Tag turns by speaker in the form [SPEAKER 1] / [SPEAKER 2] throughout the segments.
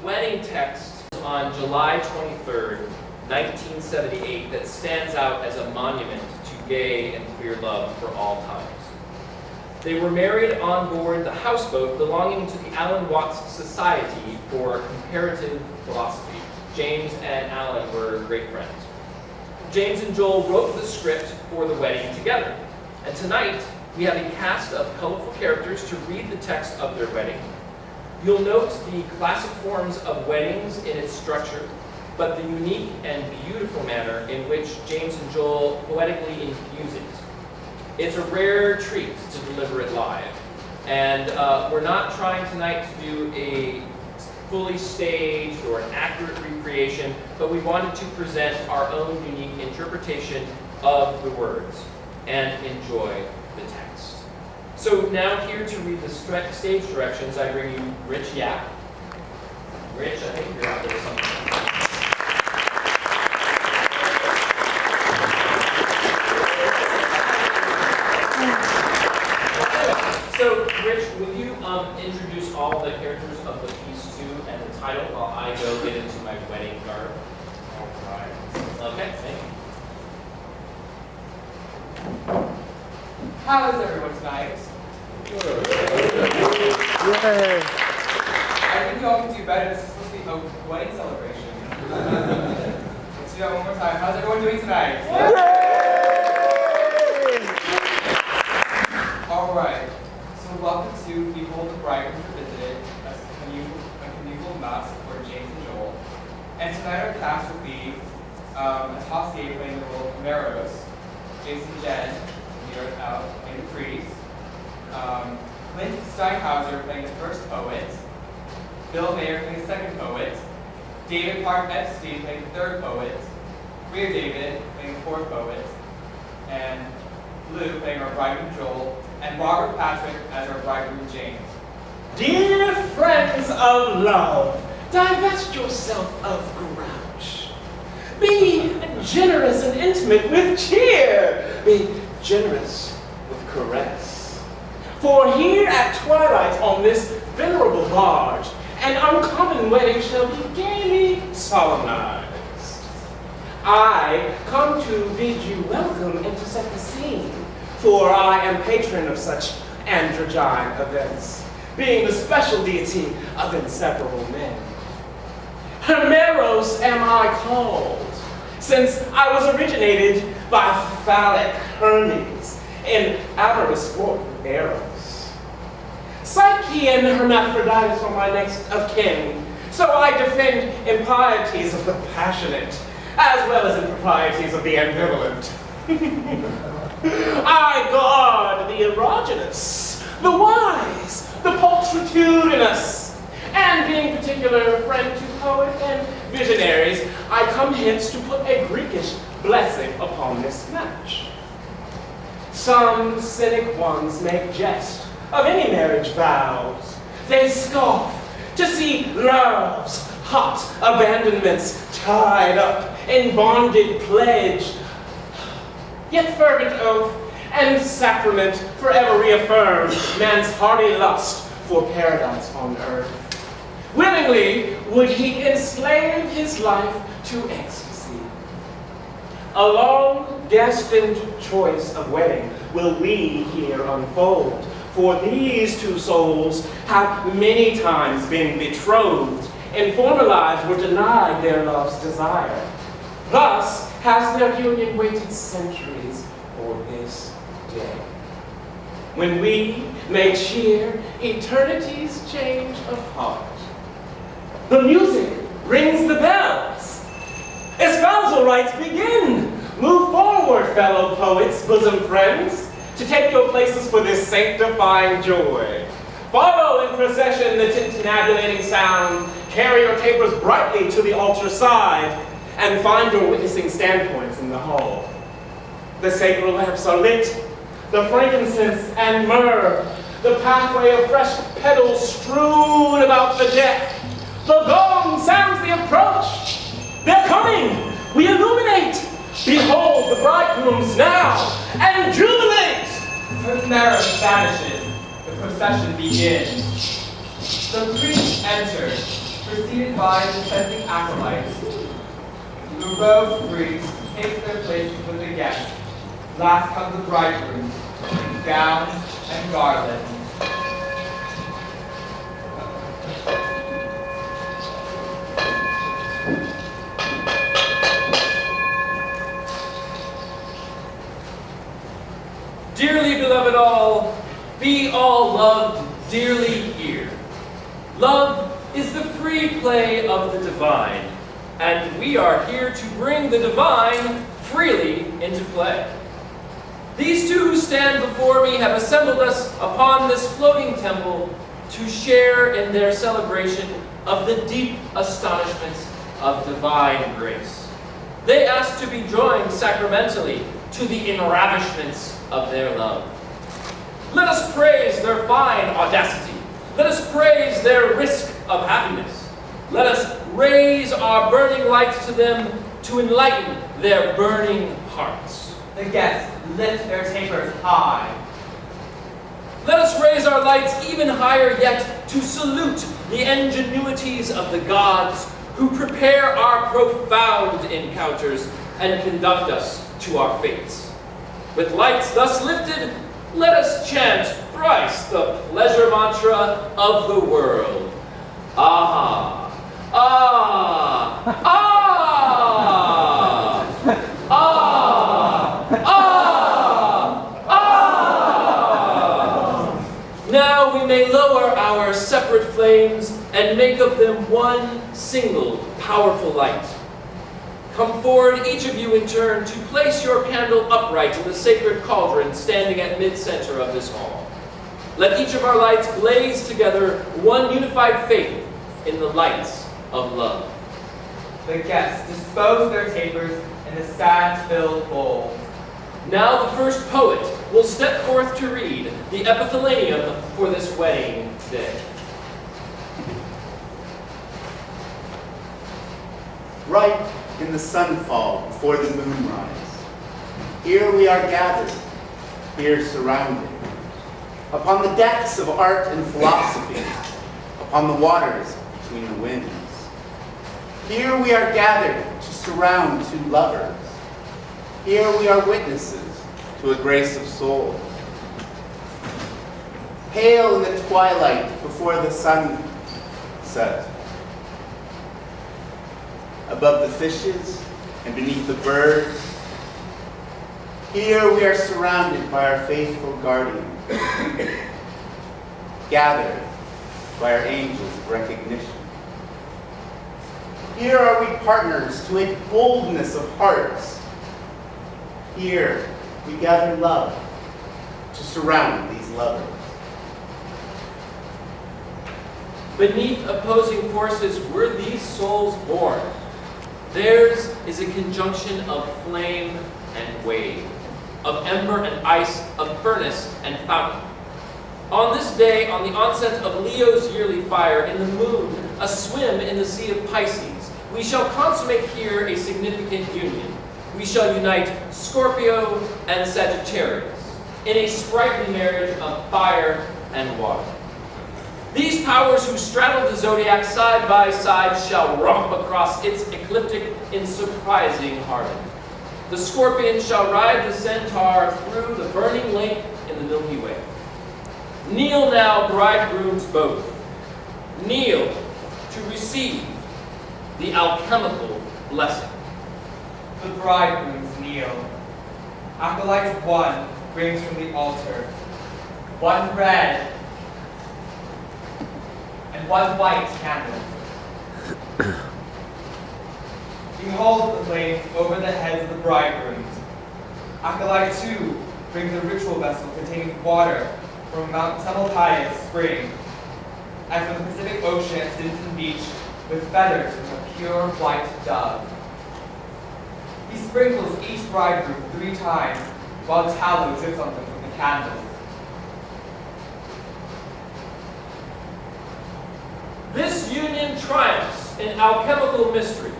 [SPEAKER 1] wedding text on July 23rd, 1978 that stands out as a monument to gay and queer love for all times. They were married on board the houseboat belonging to the Alan Watts Society for Comparative Philosophy. James and Alan were great friends. James and Joel wrote the script for the wedding together. And tonight, we have a cast of colorful characters to read the text of their wedding. You'll note the classic forms of weddings in its structure, but the unique and beautiful manner in which James and Joel poetically infuse it. It's a rare treat to deliver it live. And we're not trying tonight to do a fully staged or an accurate recreation, but we wanted to present our own unique interpretation of the words and enjoy the text. So now here to read the stage directions, I bring you Rich Yap. Rich, I think you're out there somewhere. So, Rich, will you introduce all the characters of the piece too and the title while I go get into my wedding garb? All right. Okay, thank you.
[SPEAKER 2] How is everyone tonight?
[SPEAKER 3] Good.
[SPEAKER 2] Yay. I think you all can do better. This is supposed to be a wedding celebration. Let's do that one more time. How's everyone doing tonight? All right. So welcome to Behold the Bridegrooms Revisited, a connubial masque for James and Joel. And tonight our cast will be Atasiea playing the role of Maros, Jason Jenn, out playing the priest, Clint Steinhauser playing the first poet, Bill Mayer playing the second poet, David Parke Epstein playing the third poet, Rhea David playing the fourth poet, and Lou playing our bridegroom Joel, and Robert Patrick as our bridegroom James.
[SPEAKER 4] Dear friends of love, divest yourself of grouch. Be generous and intimate with cheer. Be generous with caress. For here at twilight on this venerable barge, an uncommon wedding shall be gaily solemnized. I come to bid you welcome and to set the scene, for I am patron of such androgyne events, being the special deity of inseparable men. Hemeros am I called, since I was originated by phallic Hermes in amorous sport with arrows. Psyche and Hermaphroditus are my next of kin, so I defend impieties of the passionate, as well as improprieties of the ambivalent. I guard the erogenous, the wise, the pulchritudinous, and being particular friend to poet and visionaries, I come hence to put a Greekish blessing upon this match. Some cynic ones make jest of any marriage vows. They scoff to see love's hot abandonments tied up in bonded pledge. Yet fervent oath and sacrament forever reaffirm man's hardy lust for paradise on earth. Willingly would he enslave his life to ecstasy. A long destined choice of wedding will we here unfold, for these two souls have many times been betrothed, in former lives were denied their love's desire. Thus has their union waited centuries for this day, when we may cheer eternity's change of heart. The music rings the bells. Espousal rites begin. Move forward, fellow poets, bosom friends, to take your places for this sanctifying joy. Follow in procession the tintinnabulating sound. Carry your tapers brightly to the altar side, and find your witnessing standpoints in the hall. The sacred lamps are lit, the frankincense and myrrh, the pathway of fresh petals strewn about the deck. The gong sounds the approach. They're coming. We illuminate. Behold the bridegrooms now, and jubilate.
[SPEAKER 2] Curtain arrows vanishes. The procession begins. The priest enters, Preceded by the sensing acolytes, the robed priest takes their places with the guests. Last comes the bridegroom, in gowns and garlands.
[SPEAKER 1] Dearly beloved all, be all loved dearly here. Love is the free play of the divine, and we are here to bring the divine freely into play. These two who stand before me have assembled us upon this floating temple to share in their celebration of the deep astonishments of divine grace. They ask to be joined sacramentally to the enravishments of their love. Let us praise their fine audacity. Let us praise their risk of happiness. Let us raise our burning lights to them to enlighten their burning hearts.
[SPEAKER 2] The guests lift their tapers high.
[SPEAKER 1] Let us raise our lights even higher yet to salute the ingenuities of the gods who prepare our profound encounters and conduct us to our fates. With lights thus lifted, let us chant thrice the pleasure mantra of the world. Ah, ah, ah, ah, ah, ah. Now we may lower our separate flames and make of them one single powerful light. Come forward, each of you in turn, to place your candle upright in the sacred cauldron standing at mid-center of this hall. Let each of our lights blaze together one unified faith in the lights of love.
[SPEAKER 2] The guests dispose their tapers in the sand-filled bowl.
[SPEAKER 1] Now the first poet will step forth to read the epithalamium for this wedding day.
[SPEAKER 3] Right in the sunfall before the moonrise, here we are gathered, here surrounded, upon the decks of art and philosophy, upon the waters between the winds. Here we are gathered to surround two lovers. Here we are witnesses to a grace of soul. Pale in the twilight before the sun set, above the fishes and beneath the birds, here we are surrounded by our faithful guardian, gathered by our angels of recognition. Here are we partners to a boldness of hearts. Here we gather love to surround these lovers.
[SPEAKER 1] Beneath opposing forces were these souls born. Theirs is a conjunction of flame and wave, of ember and ice, of furnace and fountain. On this day, on the onset of Leo's yearly fire, in the moon, a swim in the sea of Pisces, we shall consummate here a significant union. We shall unite Scorpio and Sagittarius in a sprightly marriage of fire and water. These powers who straddle the zodiac side by side shall romp across its ecliptic in surprising harmony. The Scorpion shall ride the Centaur through the burning lake in the Milky Way. Kneel now, bridegrooms both. Kneel to receive the alchemical blessing.
[SPEAKER 2] The bridegrooms kneel. Acolyte 1 brings from the altar one red and one white candle. He holds the flames over the heads of the bridegrooms. Acolyte 2 brings a ritual vessel containing water from Mount Tamalpais spring, and from the Pacific Ocean at Stinson Beach with feathers from a pure white dove. He sprinkles each bridegroom 3 times while tallow drips on them from the candles.
[SPEAKER 1] This union triumphs in alchemical mystery.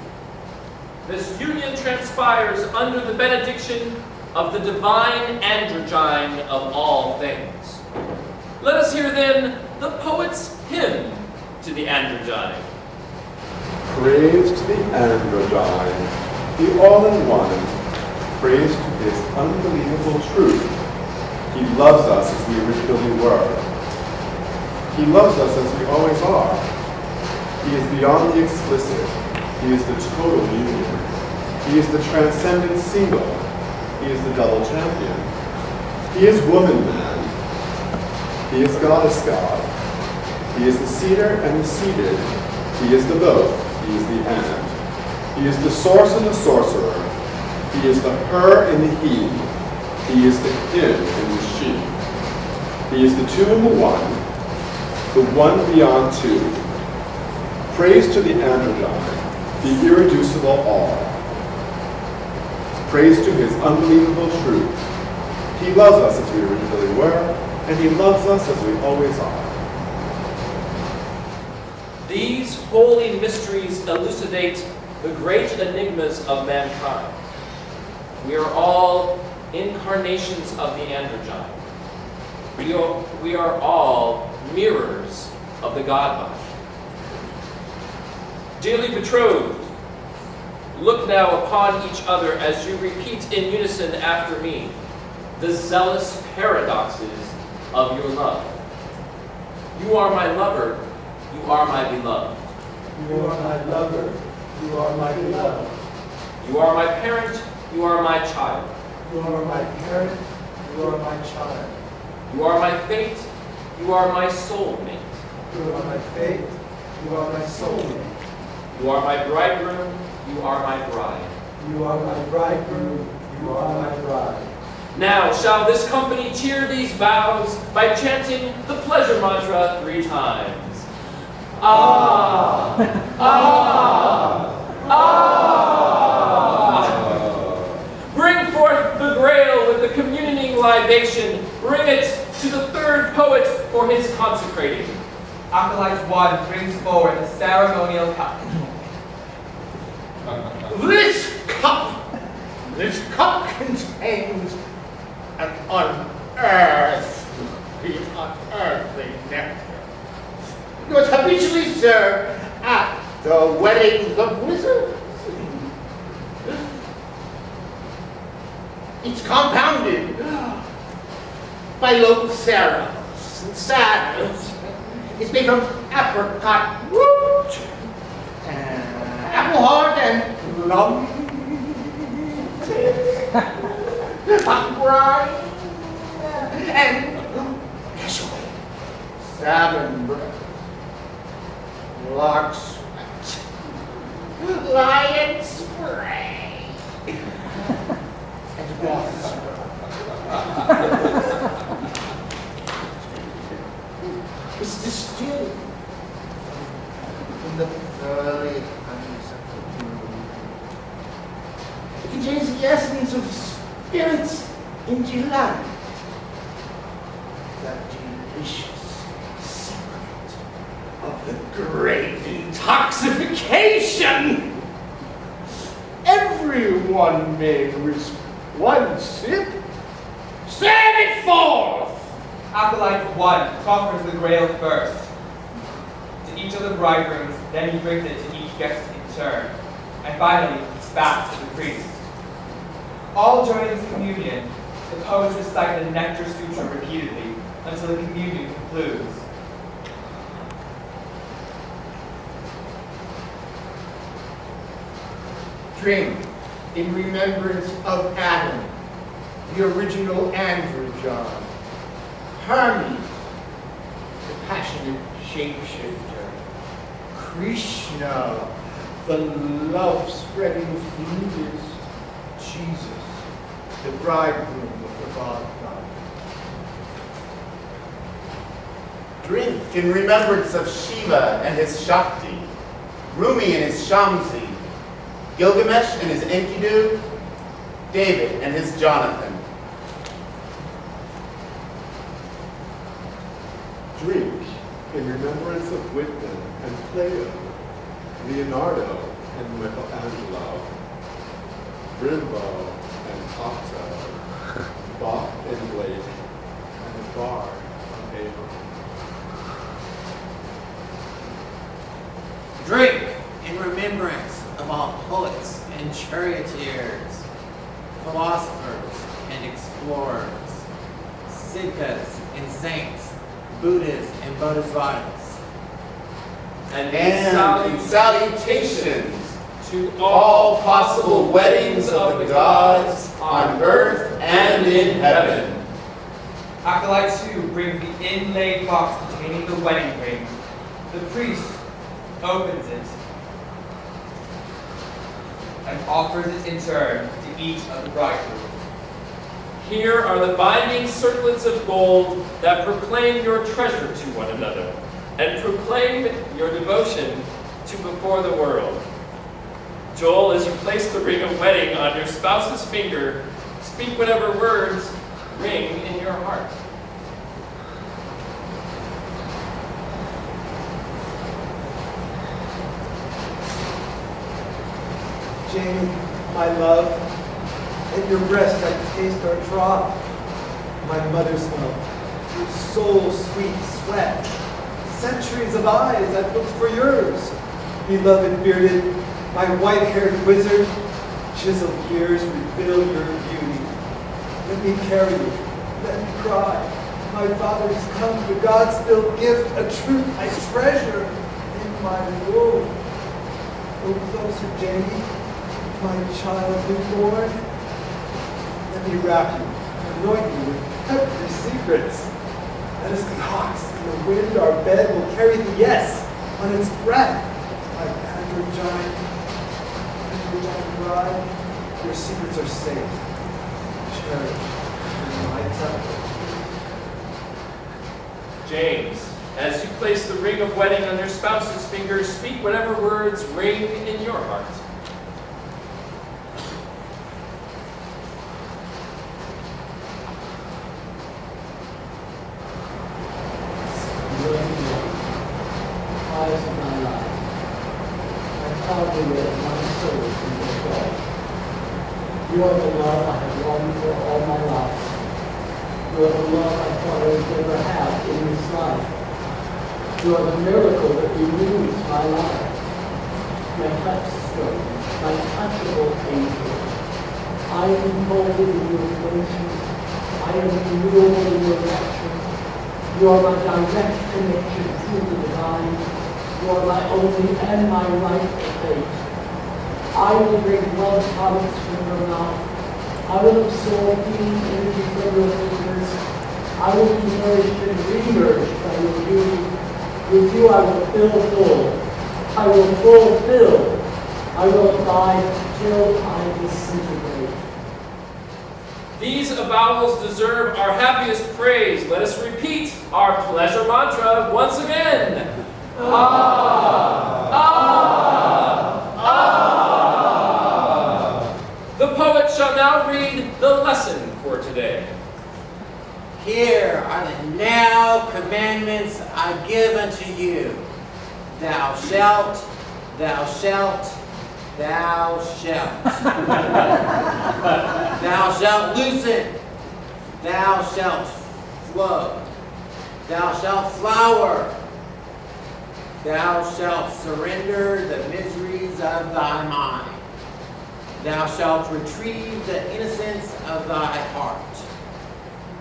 [SPEAKER 1] This union transpires under the benediction of the divine androgyne of all things. Let us hear then the poet's hymn to the androgyne.
[SPEAKER 5] Praise to the androgyne, the all-in-one. Praise to his unbelievable truth. He loves us as we originally were. He loves us as we always are. He is beyond the explicit. He is the total union. He is the transcendent single. He is the double champion. He is woman-man. He is goddess-god. He is the seater and the seated. He is the both. He is the and. He is the source and the sorcerer. He is the her and the he. He is the him and the she. He is the two and the one beyond two. Praise to the androgyne, the irreducible all. Praise to his unbelievable truth. He loves us as we originally were, and he loves us as we always are.
[SPEAKER 1] These holy mysteries elucidate the great enigmas of mankind. We are all incarnations of the androgyne. We are all mirrors of the God body. Dearly betrothed, look now upon each other as you repeat in unison after me the zealous paradoxes of your love. You are my lover, you are my beloved.
[SPEAKER 6] You are my lover, you are my beloved.
[SPEAKER 1] You are my parent, you are my child.
[SPEAKER 6] You are my parent, you are my child.
[SPEAKER 1] You are my fate, you are my soulmate.
[SPEAKER 6] You are my fate, you are my soulmate.
[SPEAKER 1] You are my bridegroom, you are my bride.
[SPEAKER 6] You are my bridegroom, you are my bride.
[SPEAKER 1] Now shall this company cheer these vows by chanting the pleasure mantra 3 times. Ah! Ah! Ah! Bring forth the grail with the communing libation. Bring it to the third poet for his consecrating.
[SPEAKER 2] Acolyte 1 brings forward the ceremonial cup.
[SPEAKER 7] This cup contains an unearthly nectar. It was habitually served at the weddings of wizards. It's compounded by local cereals and saddles. It's made from apricot root, apple heart, and plum. Brine, and salmon breast, lark sweat, lion spray, and moth spray. It's distilled from the early honeys of the moon. It contains the essence of spirits in delight. That delicious secret of the great intoxication. Everyone may risk one sip. Serve it forth!
[SPEAKER 2] Acolyte 1 proffers the grail first to each of the bridegrooms, then he brings it to each guest in turn, and finally it's back to the priest. All join in this communion. The poets recite the nectar sutra repeatedly until the communion concludes.
[SPEAKER 7] Drink in remembrance of Adam, the original androgyne, Hermes, the passionate shapeshifter, Krishna, the love-spreading flutist, Jesus, the bridegroom of the God.
[SPEAKER 3] Drink in remembrance of Shiva and his Shakti, Rumi and his Shamsi, Gilgamesh and his Enkidu, David and his Jonathan.
[SPEAKER 5] Drink in remembrance of Whitman and Plato, Leonardo and Michelangelo, Rimbaud and Cocteau, Bach and Blake, and the Bard of Avon.
[SPEAKER 8] Drink in in remembrance of all poets and charioteers, philosophers and explorers, siddhas and saints, Buddhas and bodhisattvas,
[SPEAKER 1] And
[SPEAKER 3] And salutations
[SPEAKER 1] to
[SPEAKER 3] all possible weddings of the gods on earth and in heaven.
[SPEAKER 2] Acolyte 2 brings the inlaid box containing the wedding ring. The priest opens it and offers it in turn to each of the bridegrooms.
[SPEAKER 1] Here are the binding circlets of gold that proclaim your treasure to one another and proclaim your devotion to before the world. Joel, as you place the ring of wedding on your spouse's finger, speak whatever words ring in your heart.
[SPEAKER 6] Jamie, my love, in your breast I taste our drop. My mother's milk, your soul's sweet sweat. Centuries of eyes I've looked for yours. Beloved bearded, my white-haired wizard, chiseled years reveal your beauty. Let me carry you, let me cry. My father's come, the God-spilled gift, a truth I treasure in my womb. Go closer, Jamie, my child newborn. Let me wrap you, anoint you with every secrets. And as the hawks in the wind, our bed will carry the yes on its breath. My androgyne bride, your secrets are safe, cherished in my temple.
[SPEAKER 1] James, as you place the ring of wedding on your spouse's finger, speak whatever words ring in your heart.
[SPEAKER 6] Eyes of my life, I hardly let my soul from your soul. You are the love I have longed for all my life. You are the love I thought I would never have in this life. You are the miracle that renews my life. My touchstone, my touchable angel. I am enfolded in your emotions. I am renewable in your rapture. You are my direct connection to the divine. You are my only and my right of faith. I will drink love tonics from your mouth. I will absorb healing energy from your fingers. I will be nourished and re-nourished by your beauty. With you I will fill full. I will fulfill. I will abide till I disintegrate.
[SPEAKER 1] These avowals deserve our happiest praise. Let us repeat our pleasure mantra once again. Ah, ah, ah. The poet shall now read the lesson for today.
[SPEAKER 8] Here are the now commandments I give unto you. Thou shalt, thou shalt, thou shalt. Thou shalt loosen, thou shalt flow. Thou shalt flower. Thou shalt surrender the miseries of thy mind. Thou shalt retrieve the innocence of thy heart.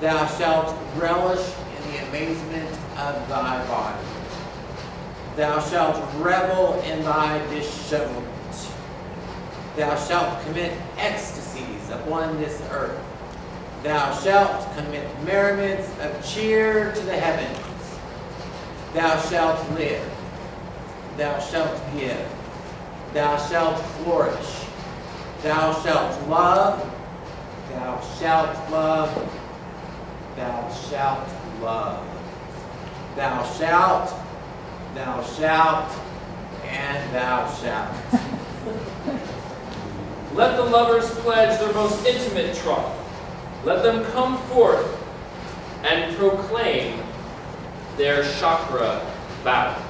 [SPEAKER 8] Thou shalt relish in the amazement of thy body. Thou shalt revel in thy dishevelment. Thou shalt commit ecstasies upon this earth. Thou shalt commit merriments of cheer to the heavens. Thou shalt live. Thou shalt give. Thou shalt flourish. Thou shalt love. Thou shalt love. Thou shalt love. Thou shalt, and thou shalt.
[SPEAKER 1] Let the lovers pledge their most intimate troth. Let them come forth and proclaim their chakra vows.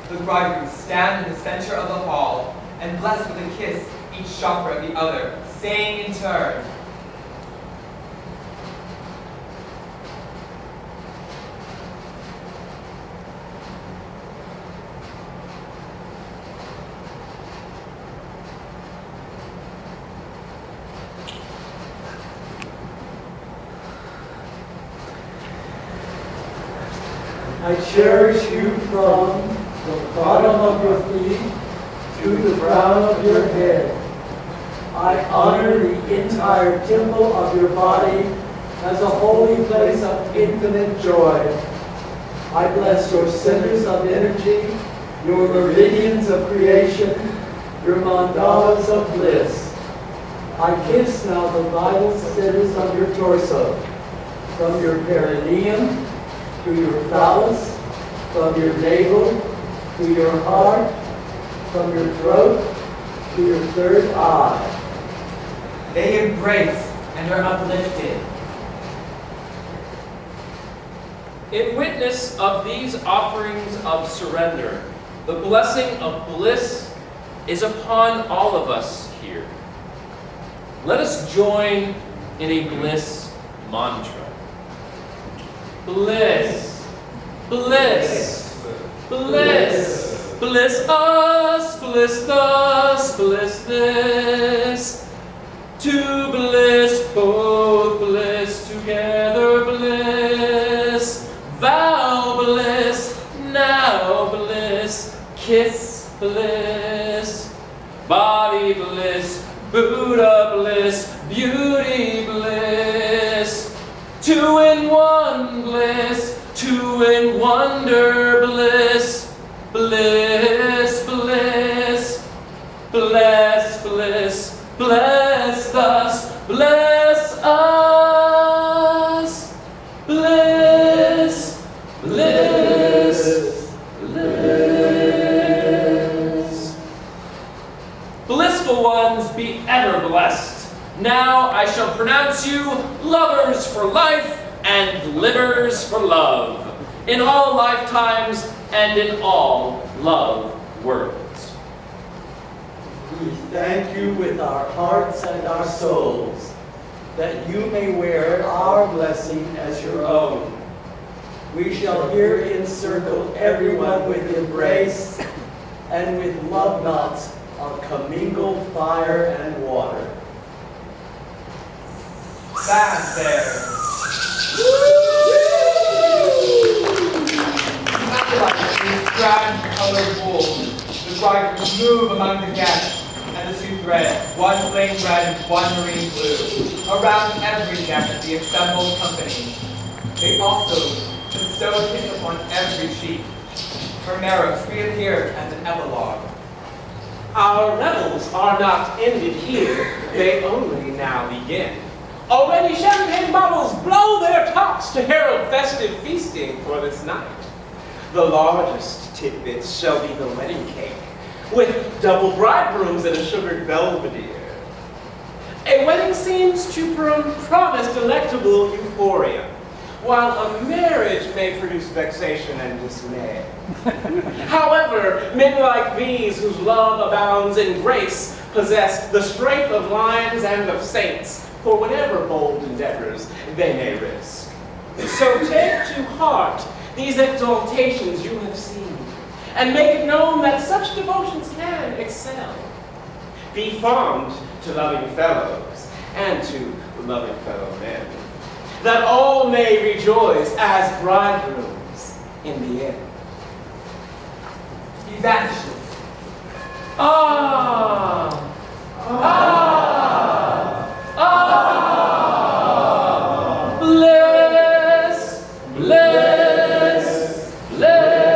[SPEAKER 2] The bridegrooms stand in the center of the hall and bless with a kiss each chakra of the other, saying in turn,
[SPEAKER 6] I cherish you from the bottom of your feet to the crown of your head. I honor the entire temple of your body as a holy place of infinite joy. I bless your centers of energy, your meridians of creation, your mandalas of bliss. I kiss now the vital centers of your torso, from your perineum to your phallus, from your navel to your heart, from your throat to your third eye.
[SPEAKER 2] They embrace and are uplifted.
[SPEAKER 1] In witness of these offerings of surrender, the blessing of bliss is upon all of us here. Let us join in a bliss mantra. Bliss, bliss, bliss, bliss us, bliss us, bliss this. To bliss, both bliss, together bliss. Vow bliss, now bliss, kiss bliss. Body bliss, Buddha bliss, beauty bliss. Two in one bliss, two in wonder bliss. Bliss, bliss, bless, bliss, bless us, bless us. Bliss, bliss, bliss. Blissful ones, be ever blessed. Now I shall pronounce you lovers for life and livers for love, in all lifetimes and in all love words.
[SPEAKER 6] We thank you with our hearts and our souls, that you may wear our blessing as your own. We shall here encircle everyone with embrace and with love knots of commingled fire and water.
[SPEAKER 2] Stand there. These grand colored wolves, the bridegrooms move among the guests, and the two threads, one flame red and one marine blue, around every neck of the assembled company. They also bestow a kiss upon every cheek. Her marrows reappeared as an epilogue.
[SPEAKER 4] Our revels are not ended here, they only now begin. Already champagne bottles blow their tops to herald festive feasting for this night. The largest tidbits shall be the wedding cake, with double bridegrooms and a sugared belvedere. A wedding seems to promise delectable euphoria, while a marriage may produce vexation and dismay. However, men like these, whose love abounds in grace, possess the strength of lions and of saints for whatever bold endeavors they may risk. So take to heart these exaltations you have seen, and make it known that such devotions can excel. Be fond to loving fellows, and to loving fellow men, that all may rejoice as bridegrooms in the end.
[SPEAKER 2] He vanishes.
[SPEAKER 1] Ah! Ah! Ah! Bless! Bless! Bless!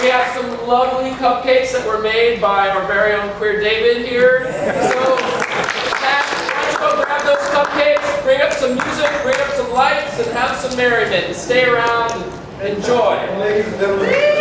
[SPEAKER 1] We have some lovely cupcakes that were made by our very own Queer David here. So, Matt, why don't you go grab those cupcakes? some merriment and stay around and enjoy.
[SPEAKER 5] Ladies and gentlemen.